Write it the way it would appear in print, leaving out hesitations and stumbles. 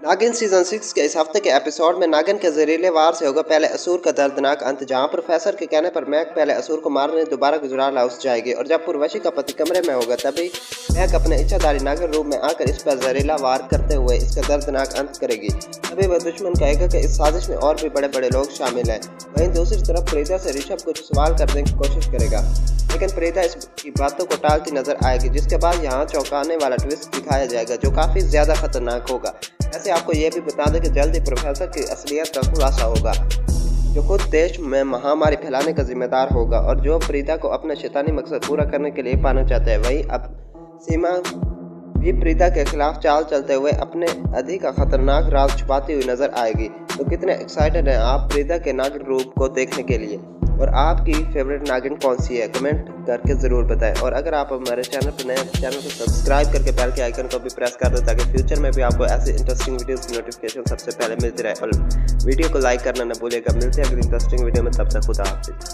नागिन सीजन 6 के इस हफ्ते के एपिसोड में नागिन के जहरीले वार से होगा पहले असुर का दर्दनाक अंत, जहां प्रोफेसर के कहने पर मैक पहले असुर को मारने दोबारा गुजराल हाउस जाएगी और जब उर्वशी का पति कमरे में होगा तभी मैक अपने इच्छाधारी नागिन रूप में आकर इस पर जहरीला वार करते हुए इसका दर्दनाक अंत करेगी। तभी वह दुश्मन कहेगा कि इस साजिश में और भी बड़े बड़े लोग शामिल हैं। वहीं दूसरी तरफ फरीदा से ऋषभ कुछ सवाल करने की कोशिश करेगा, लेकिन फरीदा इसकी बातों को टालती नजर आएगी, जिसके बाद यहाँ चौंकाने वाला ट्विस्ट दिखाया जाएगा जो काफी ज्यादा खतरनाक होगा। ऐसे आपको ये भी बता दें कि जल्द ही प्रोफेसर की असलियत का खुलासा होगा, जो खुद देश में महामारी फैलाने का जिम्मेदार होगा और जो फरीदा को अपना शैतानी मकसद पूरा करने के लिए पाना चाहता है। वहीं अब सीमा भी फरीदा के खिलाफ चाल चलते हुए अपने अधिक का खतरनाक राज छुपाती हुई नजर आएगी। तो कितने एक्साइटेड हैं आप फरीदा के नागिन रूप को देखने के लिए, और आपकी फेवरेट नागिन कौन सी है, कमेंट करके ज़रूर बताएं। और अगर आप हमारे चैनल पर नए हैं तो चैनल को सब्सक्राइब करके बेल के आइकन को भी प्रेस कर दें ताकि फ्यूचर में भी आपको ऐसे इंटरेस्टिंग वीडियोस की नोटिफिकेशन सबसे पहले मिलती रहे। और वीडियो को लाइक करना न भूलिएगा। मिलते हैं अगली इंटरेस्टिंग वीडियो में, तब तक खुदा हाफिज़।